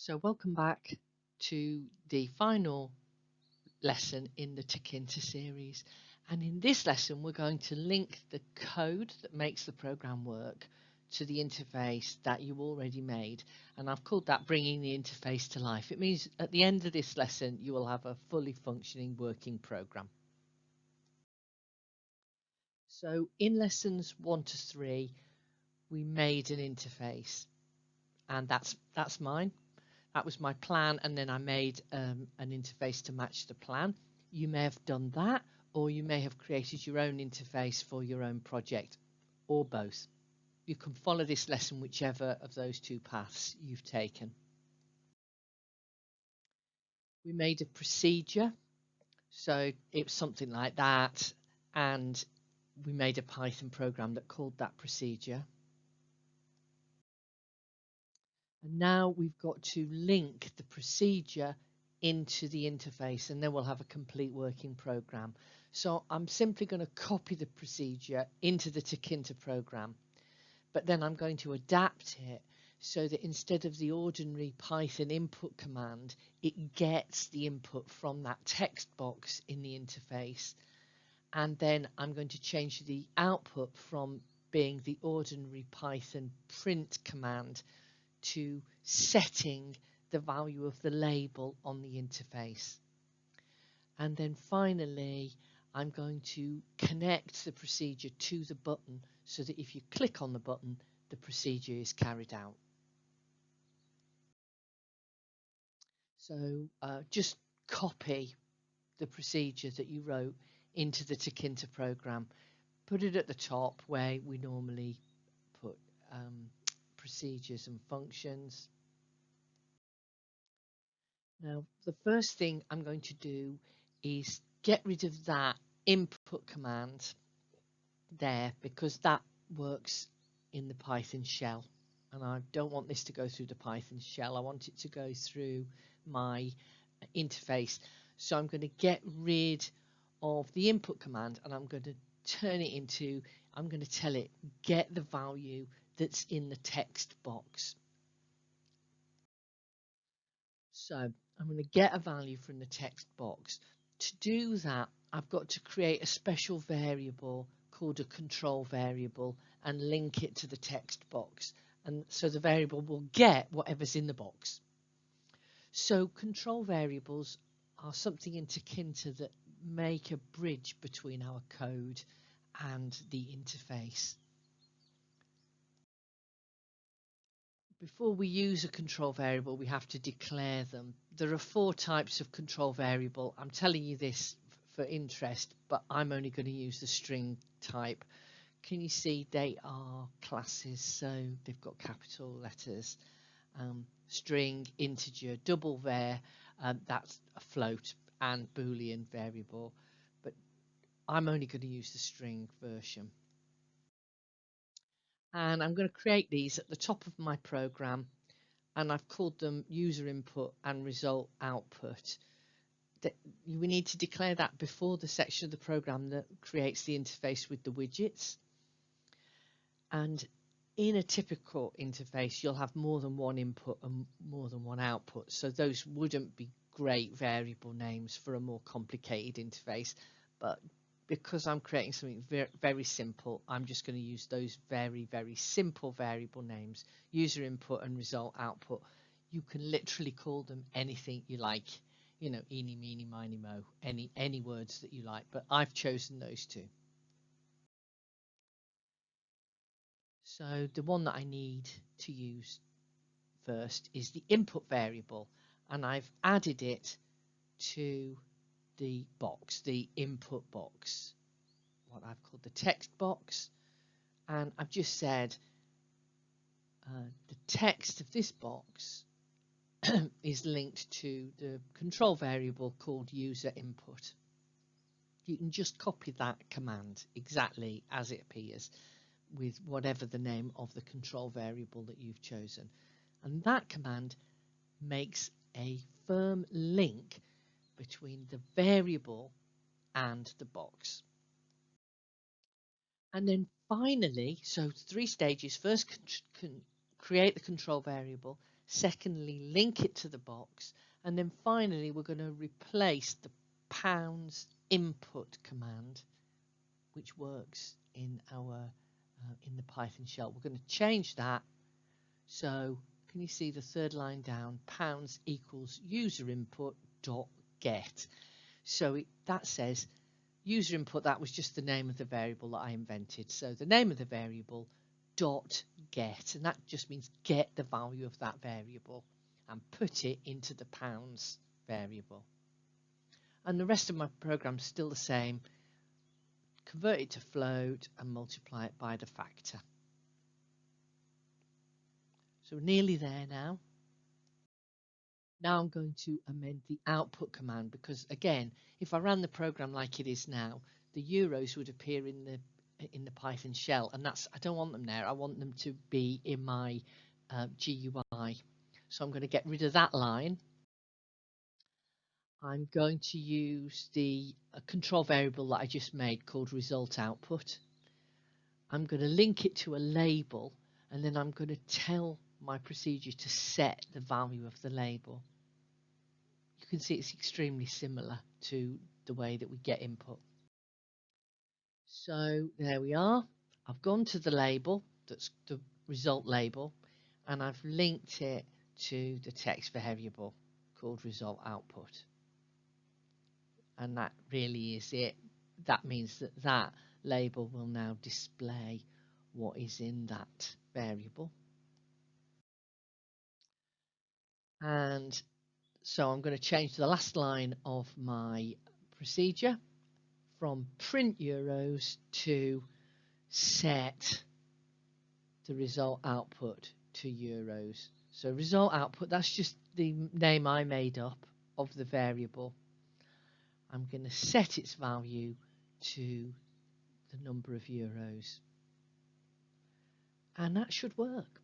So welcome back to the final lesson in the Tkinter series. And in this lesson, we're going to link the code that makes the program work to the interface that you already made. And I've called that bringing the interface to life. It means at the end of this lesson, you will have a fully functioning working program. So in lessons 1 to 3, we made an interface, and that's mine. That was my plan, and then I made an interface to match the plan. You may have done that, or you may have created your own interface for your own project, or both. You can follow this lesson whichever of those two paths you've taken. We made a procedure, so it's something like that, and we made a Python program that called that procedure. And now we've got to link the procedure into the interface, and then we'll have a complete working program. So I'm simply going to copy the procedure into the Tkinter program, but then I'm going to adapt it so that instead of the ordinary Python input command, it gets the input from that text box in the interface. And then I'm going to change the output from being the ordinary Python print command to setting the value of the label on the interface. And then finally, I'm going to connect the procedure to the button so that if you click on the button, the procedure is carried out. So just copy the procedure that you wrote into the Tkinter program. Put it at the top where we normally put procedures and functions. Now, the first thing I'm going to do is get rid of that input command there, because that works in the Python shell. And I don't want this to go through the Python shell. I want it to go through my interface. So I'm going to get rid of the input command, and I'm going to turn it into, I'm going to tell it, get the value that's in the text box. So I'm going to get a value from the text box. To do that, I've got to create a special variable called a control variable and link it to the text box. And so the variable will get whatever's in the box. So control variables are something in Tkinter that make a bridge between our code and the interface. Before we use a control variable, we have to declare them. There are 4 types of control variable. I'm telling you this for interest, but I'm only going to use the string type. Can you see they are classes? So they've got capital letters, string, integer, double var, that's a float, and Boolean variable. But I'm only going to use the string version. And I'm going to create these at the top of my program, and I've called them user input and result output. We need to declare that before the section of the program that creates the interface with the widgets. And in a typical interface, you'll have more than one input and more than one output. So those wouldn't be great variable names for a more complicated interface. But because I'm creating something very, very simple, I'm just going to use those very, very simple variable names, user input and result output. You can literally call them anything you like, you know, eeny, meeny, miny, mo, any words that you like, but I've chosen those two. So the one that I need to use first is the input variable, and I've added it to the box, the input box, what I've called the text box, and I've just said the text of this box is linked to the control variable called user input. You can just copy that command exactly as it appears with whatever the name of the control variable that you've chosen. And that command makes a firm link between the variable and the box. And then finally, so 3 stages. First, create the control variable. Secondly, link it to the box. And then finally, we're going to replace the pounds input command, which works in our in the Python shell. We're going to change that. So can you see the third line down? Pounds equals user input dot get. So that says user input, that was just the name of the variable that I invented. So the name of the variable dot get, and that just means get the value of that variable and put it into the pounds variable. And the rest of my program is still the same. Convert it to float and multiply it by the factor. So we're nearly there now. Now I'm going to amend the output command, because again, if I ran the program like it is now, the euros would appear in the Python shell, and I don't want them there. I want them to be in my GUI. So I'm going to get rid of that line. I'm going to use the control variable that I just made called result output. I'm going to link it to a label, and then I'm going to tell my procedure to set the value of the label. You can see it's extremely similar to the way that we get input. So there we are. I've gone to the label, that's the result label, and I've linked it to the text variable called result output. And that really is it. That means that that label will now display what is in that variable. And so I'm going to change the last line of my procedure from print euros to set the result output to euros. So result output, that's just the name I made up of the variable. I'm going to set its value to the number of euros. And that should work.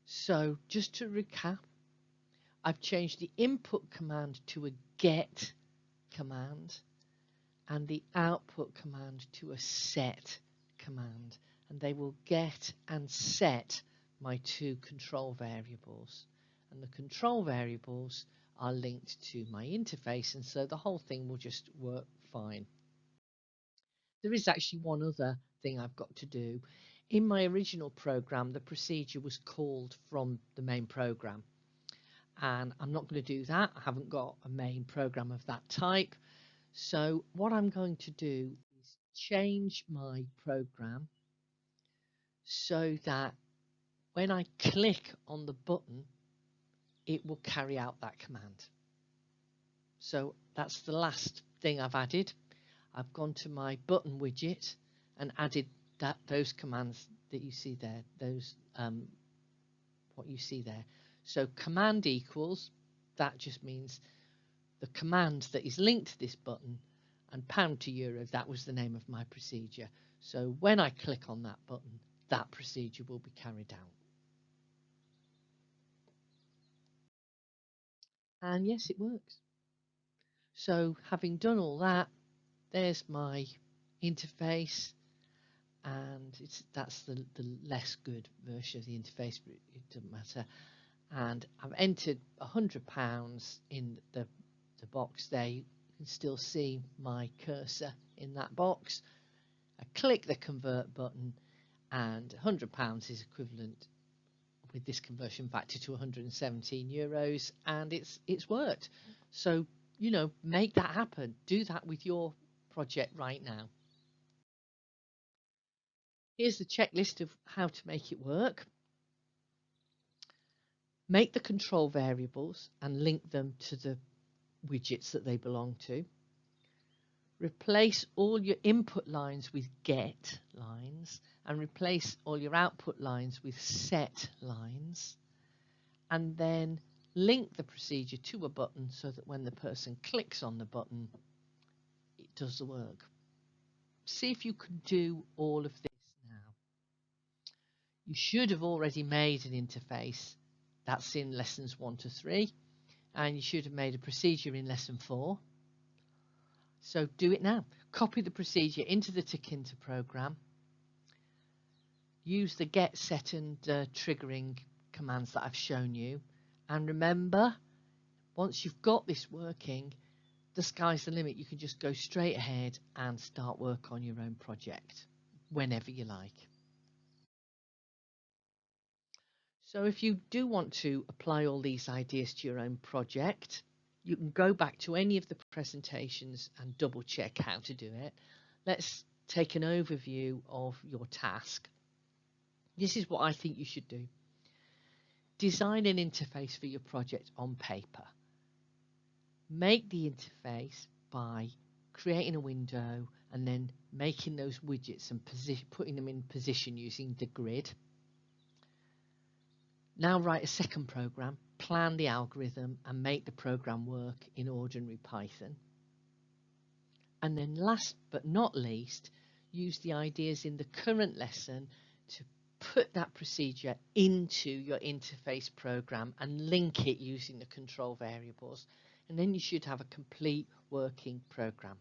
So just to recap, I've changed the input command to a get command and the output command to a set command, and they will get and set my two control variables, and the control variables are linked to my interface, and so the whole thing will just work fine. There is actually one other thing I've got to do. In my original program, the procedure was called from the main program, and I'm not going to do that. I haven't got a main program of that type. So what I'm going to do is change my program so that when I click on the button, it will carry out that command. So that's the last thing I've added. I've gone to my button widget and added those commands that you see there, those what you see there. So command equals, that just means the command that is linked to this button, and pound to euro, that was the name of my procedure. So when I click on that button, that procedure will be carried out. And yes, it works. So having done all that, there's my interface, and that's the less good version of the interface, but it doesn't matter. And I've entered £100 in the box there. You can still see my cursor in that box. I click the convert button, and £100 is equivalent with this conversion factor to 117 euros, and it's worked. So, you know, make that happen. Do that with your project right now. Here's the checklist of how to make it work. Make the control variables and link them to the widgets that they belong to. Replace all your input lines with get lines, and replace all your output lines with set lines, and then link the procedure to a button so that when the person clicks on the button, it does the work. See if you can do all of this now. You should have already made an interface. That's in lessons 1 to 3, and you should have made a procedure in lesson 4. So do it now. Copy the procedure into the Tkinter program. use the get, set and triggering commands that I've shown you. And remember, once you've got this working, the sky's the limit. You can just go straight ahead and start work on your own project whenever you like. So if you do want to apply all these ideas to your own project, you can go back to any of the presentations and double check how to do it. Let's take an overview of your task. This is what I think you should do. Design an interface for your project on paper. Make the interface by creating a window and then making those widgets and putting them in position using the grid. Now write a second program, plan the algorithm and make the program work in ordinary Python. And then last but not least, use the ideas in the current lesson to put that procedure into your interface program and link it using the control variables. And then you should have a complete working program.